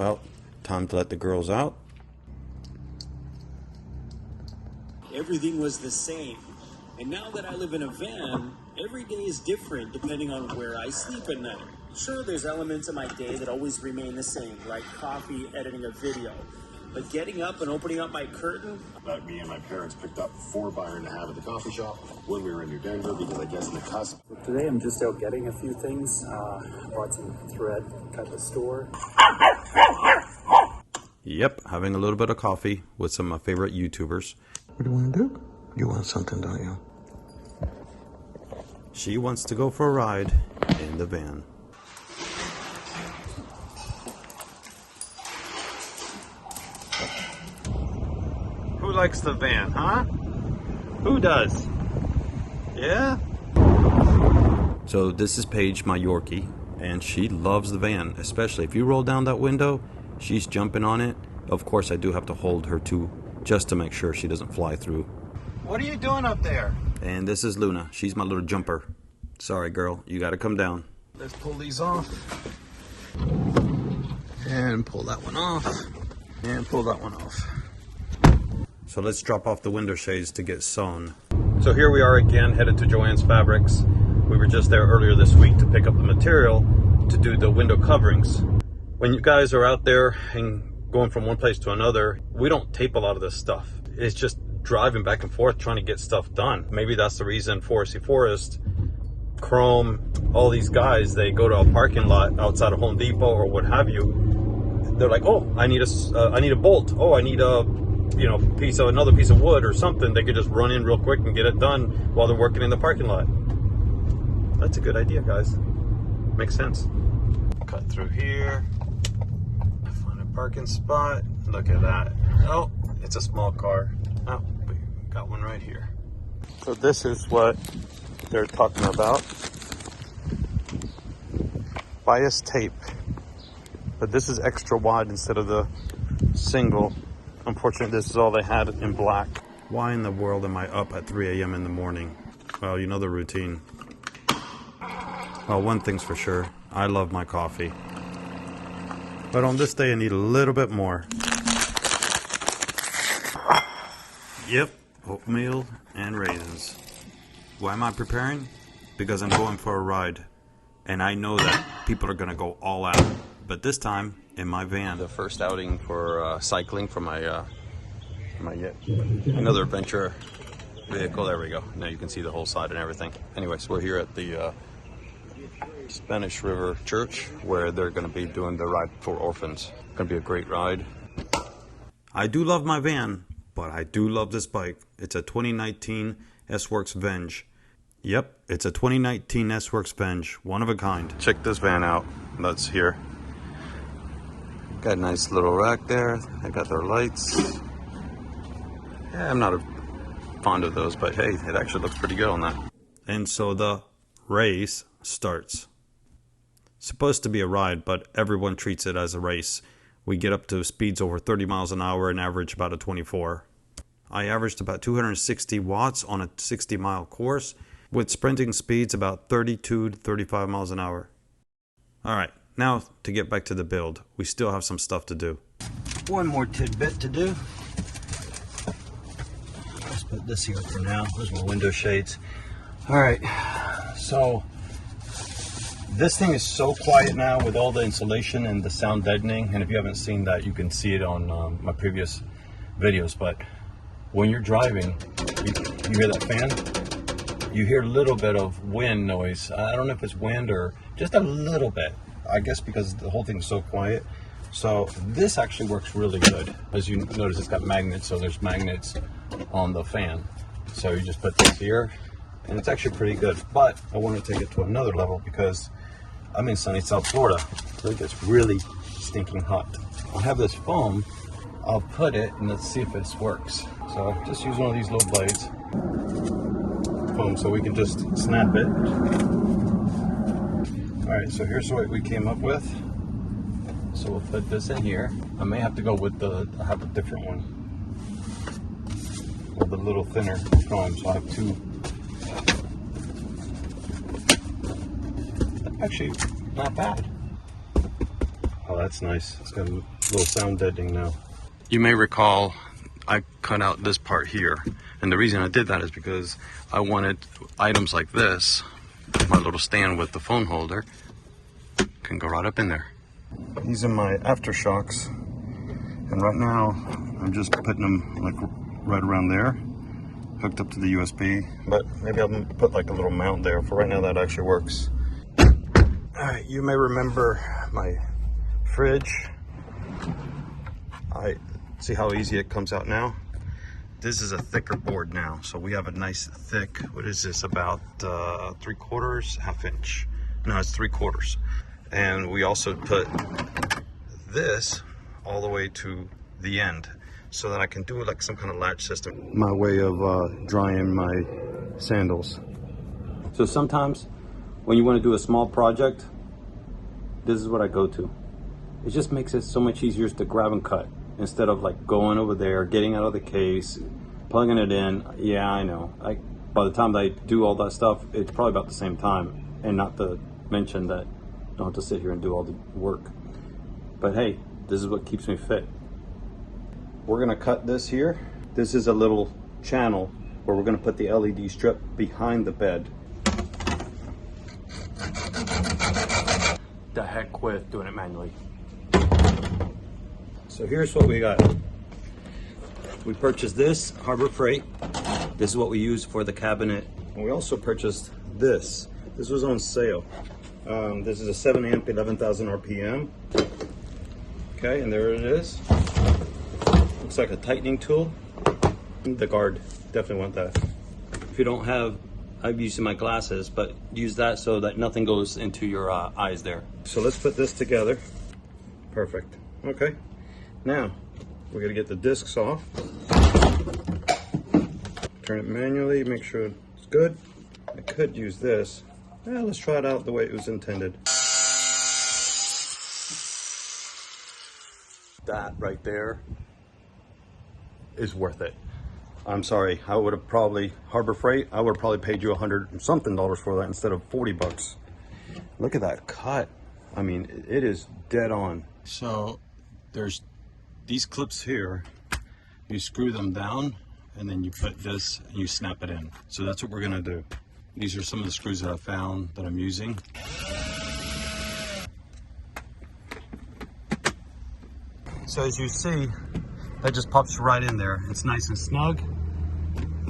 Well, time to let the girls out. Everything was the same. And now that I live in a van, every day is different depending on where I sleep at night. Sure, there's elements of my day that always remain the same, like coffee, editing a video. But getting up and opening up my curtain... Me and my parents picked up 4 by 1.5 at the coffee shop when we were in New Denver because I guess in the cusp. Today I'm just out getting a few things. Bought some thread at the store. Yep, having a little bit of coffee with some of my favorite YouTubers. What do you want to do? You want something, don't you? She wants to go for a ride in the van. Who likes the van, huh? Who does? Yeah? So this is Paige, my Yorkie, and she loves the van, especially if you roll down that window, she's jumping on it. Of course, I do have to hold her too, just to make sure she doesn't fly through. What are you doing up there? And this is Luna. She's my little jumper. Sorry, girl. You gotta come down. Let's pull these off. And pull that one off. And pull that one off. So let's drop off the window shades to get sewn. So here we are again, headed to Joann's Fabrics. We were just there earlier this week to pick up the material to do the window coverings. When you guys are out there and going from one place to another, we don't tape a lot of this stuff. It's just driving back and forth trying to get stuff done. Maybe that's the reason Foresty Forest, Chrome, all these guys, they go to a parking lot outside of Home Depot or what have you. They're like, oh, I need a bolt. Oh, I need a another piece of wood or something. They could just run in real quick and get it done while they're working in the parking lot. That's a good idea, guys. Makes sense. Cut through here. Find a parking spot. Look at that. Oh, it's a small car. Oh, we got one right here. So this is what they're talking about. Bias tape. But this is extra wide instead of the single. Unfortunately, this is all they had in black. Why in the world am I up at 3 a.m. in the morning? Well, you know the routine. Well, one thing's for sure. I love my coffee. But on this day, I need a little bit more. Yep, oatmeal and raisins. Why am I preparing? Because I'm going for a ride. And I know that people are going to go all out. But this time, in my van. The first outing for cycling for my YetAnotherAdventure vehicle. There we go. Now you can see the whole side and everything. Anyways, we're here at the Spanish River Church where they're going to be doing the ride for orphans. It's going to be a great ride. I do love my van, but I do love this bike. It's a 2019 S-Works Venge. Yep, it's a 2019 S-Works Venge, one of a kind. Check this van out. That's here. Got a nice little rack there. They got their lights. Yeah, I'm not fond of those, but hey, it actually looks pretty good on that. And so the race starts. Supposed to be a ride, but everyone treats it as a race. We get up to speeds over 30 miles an hour and average about a 24. I averaged about 260 watts on a 60-mile course with sprinting speeds about 32 to 35 miles an hour. All right. Now, to get back to the build, we still have some stuff to do. One more tidbit to do. Let's put this here for now. There's my window shades. All right, so this thing is so quiet now with all the insulation and the sound deadening. And if you haven't seen that, you can see it on my previous videos. But when you're driving, you hear that fan? You hear a little bit of wind noise. I don't know if it's wind or just a little bit. I guess because the whole thing's so quiet. So this actually works really good. As you notice, it's got magnets, so there's magnets on the fan. So you just put this here, and it's actually pretty good. But I want to take it to another level because I'm in sunny South Florida. So it gets really stinking hot. I'll have this foam. I'll put it, and let's see if this works. So just use one of these little blades. Foam, so we can just snap it. Alright, so here's what we came up with. So we'll put this in here. I may have to go with I have a different one. With a little thinner foam, so I have two. Actually, not bad. Oh, that's nice. It's got a little sound deadening now. You may recall I cut out this part here, and the reason I did that is because I wanted items like this. My little stand with the phone holder can go right up in there. These are my aftershocks, and right now I'm just putting them like right around there, hooked up to the USB, but maybe I'll put like a little mount there. For right now that actually works. Alright, you may remember my fridge. I see how easy it comes out now. This is a thicker board now, so we have a nice thick, what is this, about 3/4, ½ inch. No, it's 3/4. And we also put this all the way to the end so that I can do like some kind of latch system. My way of drying my sandals. So sometimes when you want to do a small project, this is what I go to. It just makes it so much easier to grab and cut instead of like going over there, getting out of the case, plugging it in. Yeah, I know. By the time that I do all that stuff, it's probably about the same time. And not to mention that I don't have to sit here and do all the work. But hey, this is what keeps me fit. We're gonna cut this here. This is a little channel where we're gonna put the LED strip behind the bed. The heck with doing it manually. So here's what we got. We purchased this Harbor Freight. This is what we use for the cabinet. And we also purchased this. This was on sale. This is a 7 amp, 11,000 RPM. Okay, and there it is. Looks like a tightening tool. The guard, definitely want that. If you don't have, I'm using my glasses, but use that so that nothing goes into your eyes there. So let's put this together. Perfect. Okay. Now, we're gonna get the discs off. Turn it manually, make sure it's good. I could use this. Yeah, let's try it out the way it was intended. That right there is worth it. I'm sorry, I would have probably, Harbor Freight, I would have probably paid you $100 and something for that instead of 40 bucks. Look at that cut. I mean, it is dead on. So there's these clips here. You screw them down and then you put this and you snap it in. So that's what we're gonna do. These are some of the screws that I found that I'm using. So as you see, that just pops right in there. It's nice and snug.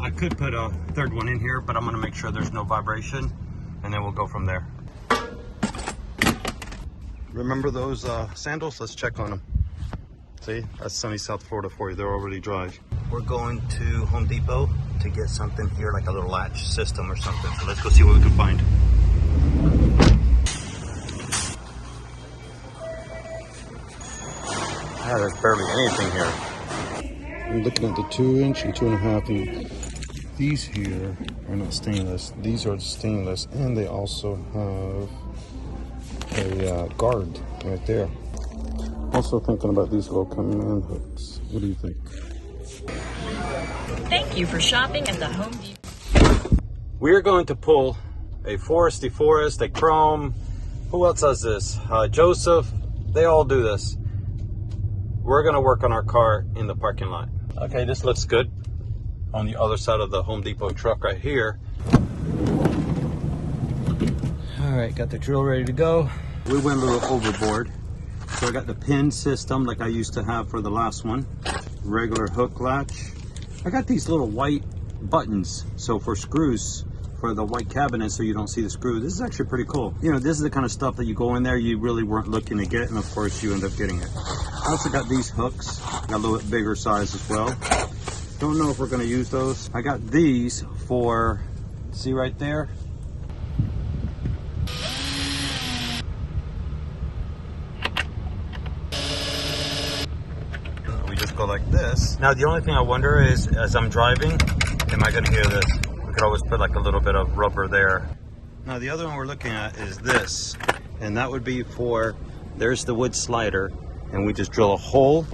I could put a third one in here, but I'm gonna make sure there's no vibration, and then we'll go from there. Remember those sandals? Let's check on them. See, that's sunny South Florida for you. They're already dry. We're going to Home Depot to get something here, like a little latch system or something. So let's go see what we can find. Ah, there's barely anything here. I'm looking at the 2-inch and 2.5 inch. These here are not stainless. These are stainless, and they also have a guard right there. Also thinking about these little command hooks. What do you think? Thank you for shopping at the Home Depot. We're going to pull a Foresty Forest, a Chrome. Who else does this? Joseph. They all do this. We're going to work on our car in the parking lot. Okay, this looks good. On the other side of the Home Depot truck right here. All right, got the drill ready to go. We went a little overboard. So I got the pin system like I used to have for the last one. Regular hook latch. I got these little white buttons. So for screws, for the white cabinet so you don't see the screw. This is actually pretty cool. You know, this is the kind of stuff that you go in there you really weren't looking to get, and of course you end up getting it. I also got these hooks, got a little bit bigger size as well. Don't know if we're gonna use those. I got these for, see right there? We just go like this. Now the only thing I wonder is, as I'm driving, am I gonna hear this? We could always put like a little bit of rubber there. Now the other one we're looking at is this, and that would be for, there's the wood slider, and we just drill a hole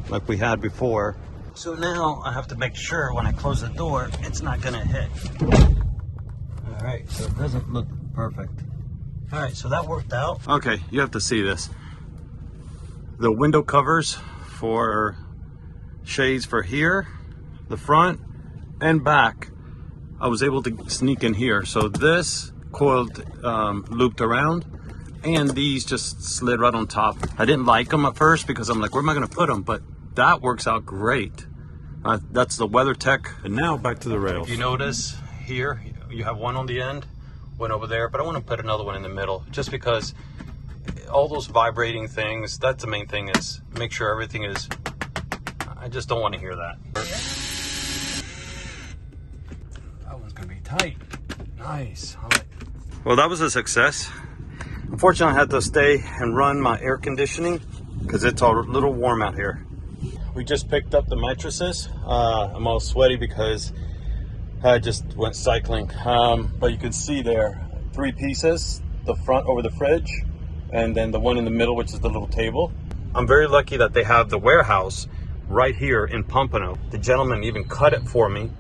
like we had before. So now I have to make sure when I close the door, it's not gonna hit. All right, so it doesn't look perfect. All right, so that worked out. Okay, you have to see this. the window covers for shades for here, the front and back. I was able to sneak in here. So this coiled looped around, and these just slid right on top. I didn't like them at first because I'm like, where am I going to put them? But that works out great. That's the WeatherTech. And now back to the rails. You notice here, you have one on the end, one over there, but I want to put another one in the middle just because all those vibrating things, that's the main thing, is make sure everything is, I just don't want to hear that. That one's going to be tight. Nice. All right. Well, that was a success. Unfortunately, I had to stay and run my air conditioning because it's a little warm out here. We just picked up the mattresses. I'm all sweaty because I just went cycling. But you can see there, 3 pieces, the front over the fridge, and then the one in the middle, which is the little table. I'm very lucky that they have the warehouse right here in Pompano. The gentleman even cut it for me.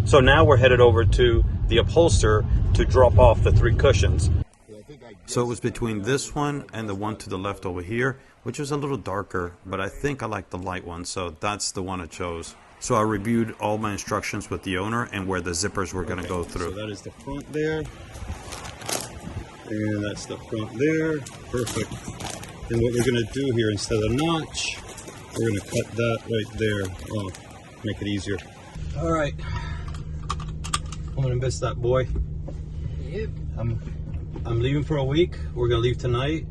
So now we're headed over to the upholsterer to drop off the 3 cushions. So it was between this one and the one to the left over here, which was a little darker, but I think I like the light one, so that's the one I chose. So I reviewed all my instructions with the owner and where the zippers were going to go through. So that is the front there, and that's the front there. Perfect. And what we're going to do here, instead of notch, we're going to cut that right there off, make it easier. All right, I'm going to miss that boy. Yep. I'm leaving for a week. We're gonna leave tonight.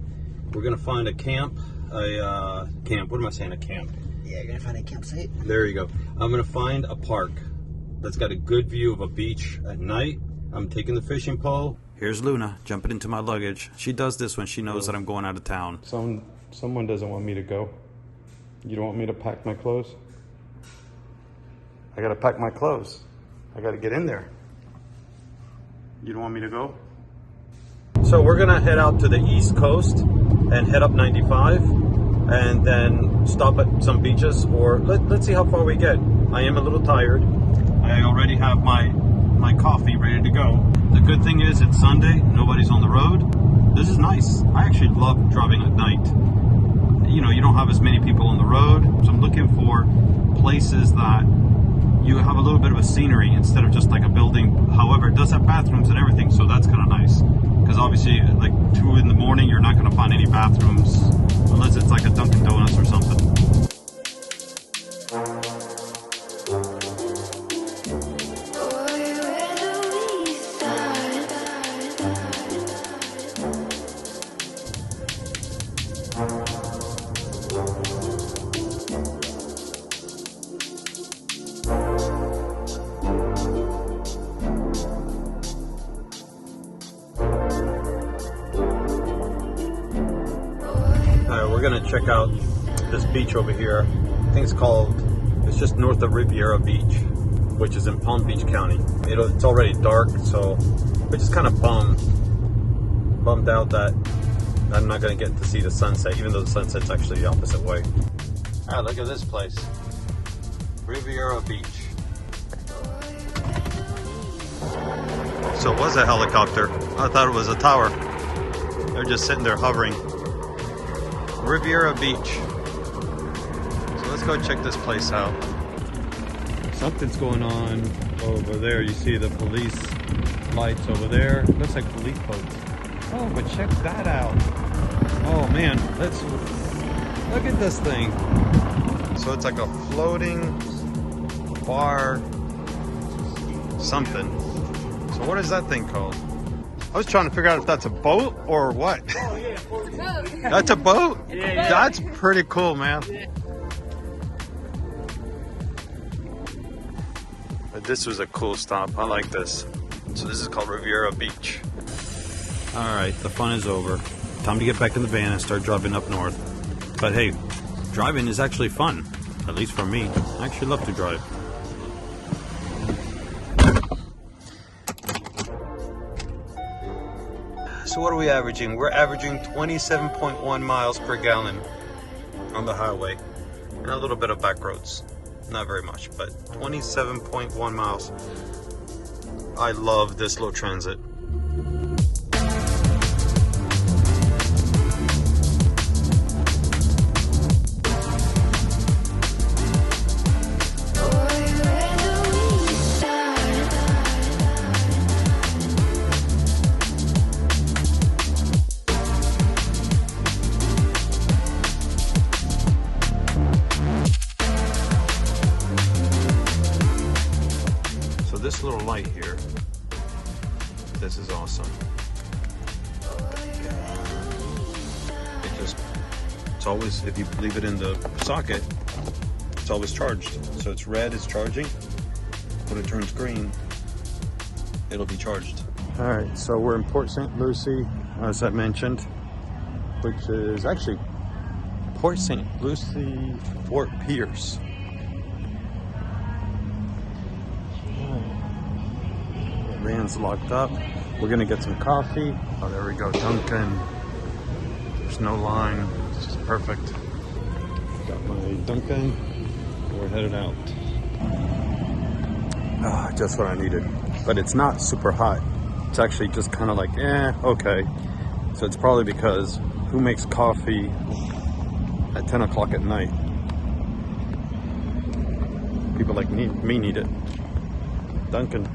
We're gonna find a camp, what am I saying, a camp? Yeah, you're gonna find a campsite. There you go. I'm gonna find a park that's got a good view of a beach at night. I'm taking the fishing pole. Here's Luna jumping into my luggage. She does this when she knows that I'm going out of town. Someone doesn't want me to go. You don't want me to pack my clothes? I gotta pack my clothes. I gotta get in there. You don't want me to go? So we're gonna head out to the East Coast and head up 95 and then stop at some beaches, or let's see how far we get. I am a little tired. I already have my coffee ready to go. The good thing is it's Sunday, nobody's on the road. This is nice. I actually love driving at night. You know, you don't have as many people on the road, so I'm looking for places that you have a little bit of a scenery instead of just like a building. However, it does have bathrooms and everything, so that's kind of nice. Because obviously, like 2 in the morning, you're not going to find any bathrooms unless it's like a Dunkin' Donuts or something. We're gonna check out this beach over here. I think it's just north of Riviera Beach, which is in Palm Beach County. It's already dark, so we're just kind of bummed out that I'm not gonna get to see the sunset, even though the sunset's actually the opposite way. All right, look at this place, Riviera Beach. So it was a helicopter. I thought it was a tower. They're just sitting there hovering. Riviera Beach. So let's go check this place out. Something's going on over there. You see the police lights over there. Looks like police boats. Oh, but check that out. Oh man, let's look at this thing. So it's like a floating bar something. So what is that thing called? I was trying to figure out if that's a boat or what. Oh, yeah, that's a boat? Yeah. That's pretty cool, man. Yeah. But this was a cool stop. I like this. So this is called Riviera Beach. All right, the fun is over. Time to get back in the van and start driving up north. But hey, driving is actually fun. At least for me. I actually love to drive. So what are we averaging? We're averaging 27.1 miles per gallon on the highway. And a little bit of back roads. Not very much, but 27.1 miles. I love this low transit. this little light here, this is awesome. It's always, if you leave it in the socket, it's always charged. So it's red, it's charging. When it turns green, it'll be charged. All right, so we're in Port St. Lucie, as I mentioned, which is actually Port St. Lucie, Fort Pierce. Van's locked up. We're gonna get some coffee. Oh, there we go, Dunkin'. There's no line, it's just perfect. Got my Dunkin', we're headed out. Ah, just what I needed. But it's not super hot. It's actually just kind of like, okay. So it's probably because who makes coffee at 10 o'clock at night? People like me need it. Dunkin'.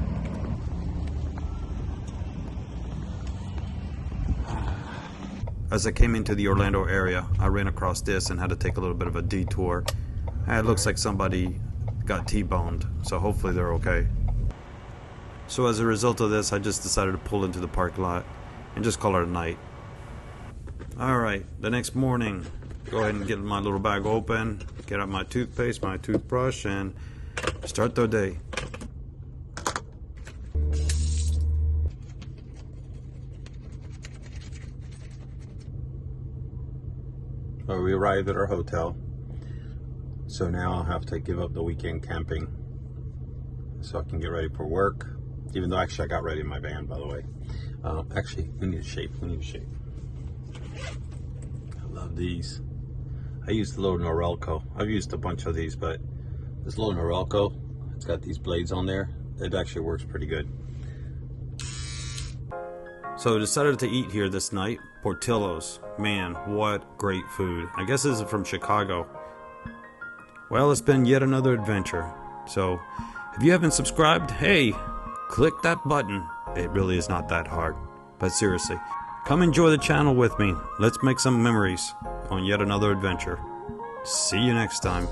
As I came into the Orlando area, I ran across this and had to take a little bit of a detour. And it looks like somebody got T-boned, so hopefully they're okay. So as a result of this, I just decided to pull into the parking lot and just call it a night. Alright, the next morning, go ahead and get my little bag open, get out my toothpaste, my toothbrush, and start the day. We arrived at our hotel, so now I'll have to give up the weekend camping so I can get ready for work, even though actually I got ready in my van, by the way. Actually, we need to shape. I love these. I used the little Norelco. I've used a bunch of these, but this little Norelco, it's got these blades on there. It actually works pretty good. So I decided to eat here this night. Portillo's. Man, what great food. I guess this is from Chicago. Well, it's been yet another adventure. So, if you haven't subscribed, hey, click that button. It really is not that hard. But seriously, come enjoy the channel with me. Let's make some memories on yet another adventure. See you next time.